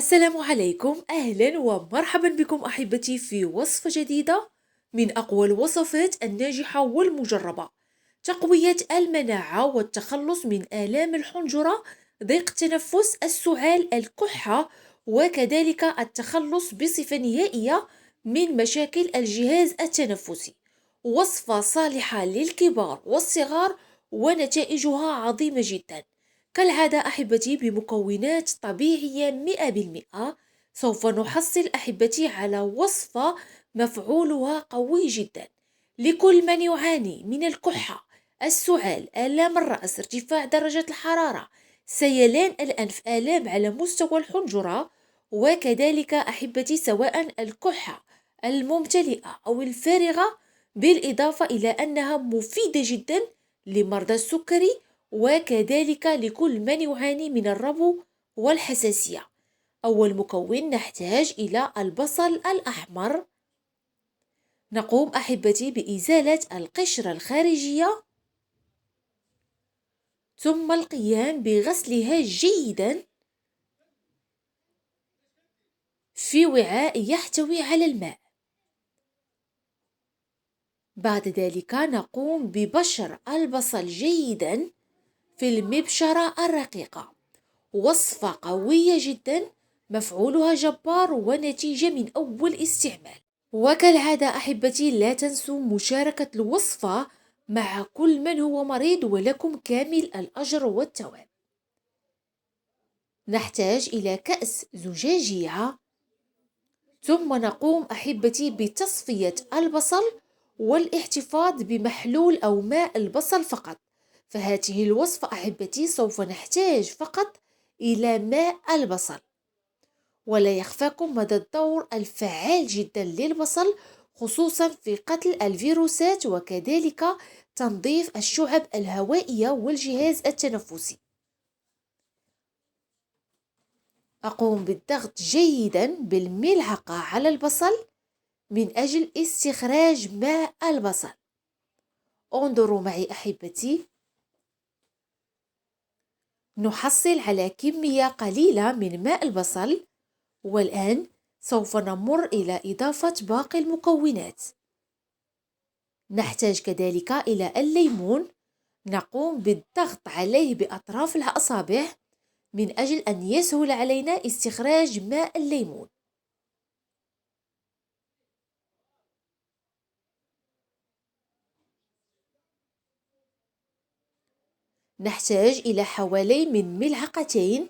السلام عليكم، أهلا ومرحبا بكم أحبتي في وصفة جديدة من أقوى الوصفات الناجحة والمجربة. تقوية المناعة والتخلص من آلام الحنجرة، ضيق التنفس، السعال، الكحة، وكذلك التخلص بصفة نهائية من مشاكل الجهاز التنفسي. وصفة صالحة للكبار والصغار، ونتائجها عظيمة جدا. كالعادة أحبتي بمكونات طبيعية 100%. سوف نحصل أحبتي على وصفة مفعولها قوي جدا لكل من يعاني من الكحة، السعال، آلام الرأس، ارتفاع درجة الحرارة، سيلان الأنف، آلام على مستوى الحنجرة. وكذلك أحبتي سواء الكحة الممتلئة أو الفارغة، بالإضافة إلى أنها مفيدة جدا لمرضى السكري، وكذلك لكل من يعاني من الربو والحساسية. أول مكون نحتاج إلى البصل الأحمر. نقوم أحبتي بإزالة القشرة الخارجية، ثم القيام بغسلها جيدا في وعاء يحتوي على الماء. بعد ذلك نقوم ببشر البصل جيدا في المبشرة الرقيقة. وصفة قوية جدا، مفعولها جبار، ونتيجة من أول استعمال. وكالعادة أحبتي لا تنسوا مشاركة الوصفة مع كل من هو مريض، ولكم كامل الأجر والثواب. نحتاج إلى كأس زجاجية، ثم نقوم أحبتي بتصفية البصل والاحتفاظ بمحلول أو ماء البصل فقط. فهذه الوصفة أحبتي سوف نحتاج فقط إلى ماء البصل. ولا يخفاكم مدى الدور الفعال جدا للبصل، خصوصا في قتل الفيروسات وكذلك تنظيف الشعب الهوائية والجهاز التنفسي. أقوم بالضغط جيدا بالملعقة على البصل من أجل استخراج ماء البصل. انظروا معي أحبتي، نحصل على كمية قليلة من ماء البصل. والآن سوف نمر إلى إضافة باقي المكونات. نحتاج كذلك إلى الليمون. نقوم بالضغط عليه بأطراف الأصابع من أجل أن يسهل علينا استخراج ماء الليمون. نحتاج إلى حوالي من ملعقتين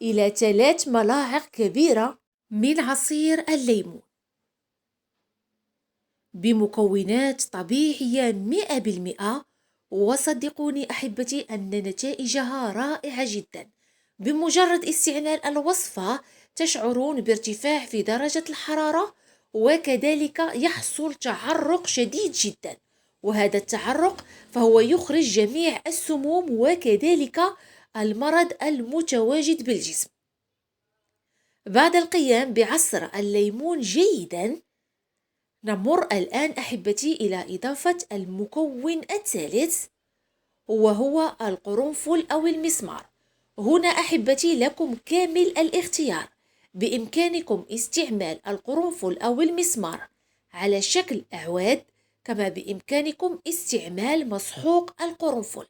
إلى 3 ملاعق كبيرة من عصير الليمون، بمكونات طبيعية 100%. وصدقوني أحبتي أن نتائجها رائعة جدا. بمجرد استعمال الوصفة تشعرون بارتفاع في درجة الحرارة، وكذلك يحصل تعرق شديد جدا. وهذا التعرق فهو يخرج جميع السموم وكذلك المرض المتواجد بالجسم. بعد القيام بعصر الليمون جيدا، نمر الآن أحبتي إلى إضافة المكون الثالث، وهو القرنفل أو المسمار. هنا أحبتي لكم كامل الاختيار. بإمكانكم استعمال القرنفل أو المسمار على شكل أعواد، كما بإمكانكم استعمال مسحوق القرنفل.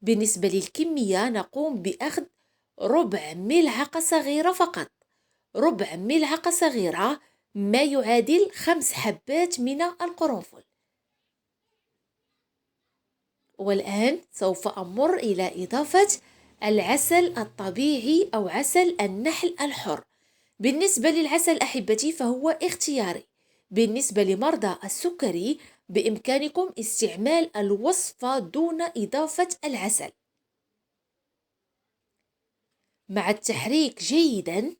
بالنسبة للكمية نقوم بأخذ ربع ملعقة صغيرة فقط، ربع ملعقة صغيرة، ما يعادل 5 حبات من القرنفل. والآن سوف أمر إلى إضافة العسل الطبيعي أو عسل النحل الحر. بالنسبة للعسل أحبتي فهو اختياري. بالنسبة لمرضى السكري بإمكانكم استعمال الوصفة دون إضافة العسل. مع التحريك جيدا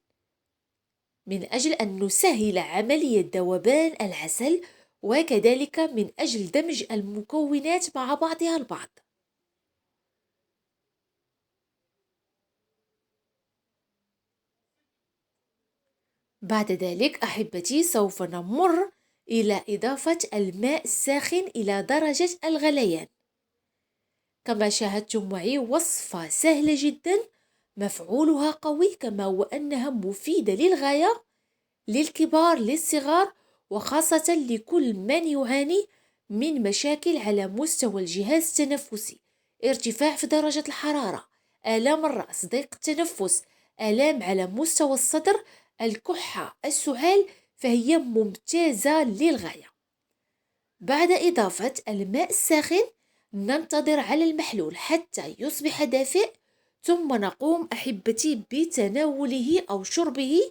من أجل أن نسهل عملية ذوبان العسل، وكذلك من أجل دمج المكونات مع بعضها البعض. بعد ذلك أحبتي سوف نمر إلى إضافة الماء الساخن إلى درجة الغليان. كما شاهدتم معي وصفة سهلة جدا، مفعولها قوي، كما هو أنها مفيدة للغاية للكبار للصغار، وخاصة لكل من يعاني من مشاكل على مستوى الجهاز التنفسي: ارتفاع في درجة الحرارة، آلام الرأس، ضيق التنفس، آلام على مستوى الصدر، الكحة، السعال، فهي ممتازة للغاية. بعد إضافة الماء الساخن ننتظر على المحلول حتى يصبح دافئ، ثم نقوم أحبتي بتناوله أو شربه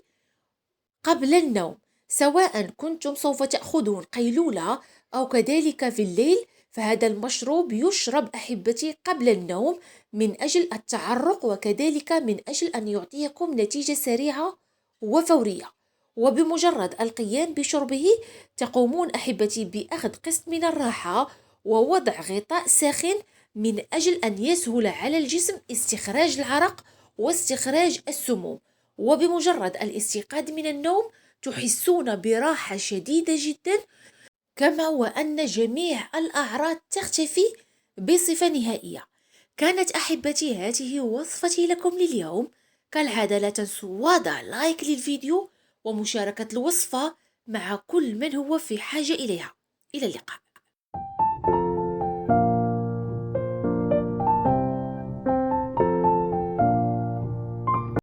قبل النوم، سواء كنتم سوف تأخذون قيلولة أو كذلك في الليل. فهذا المشروب يشرب أحبتي قبل النوم من أجل التعرق، وكذلك من أجل أن يعطيكم نتيجة سريعة وفورية. وبمجرد القيام بشربه تقومون أحبتي بأخذ قسط من الراحة ووضع غطاء ساخن من أجل أن يسهل على الجسم استخراج العرق واستخراج السموم. وبمجرد الاستيقاظ من النوم تحسون براحة شديدة جدا، كما وأن جميع الأعراض تختفي بصفة نهائية. كانت أحبتي هذه وصفتي لكم لليوم. كالعادة لا تنسوا وضع لايك للفيديو ومشاركة الوصفة مع كل من هو في حاجة إليها. إلى اللقاء.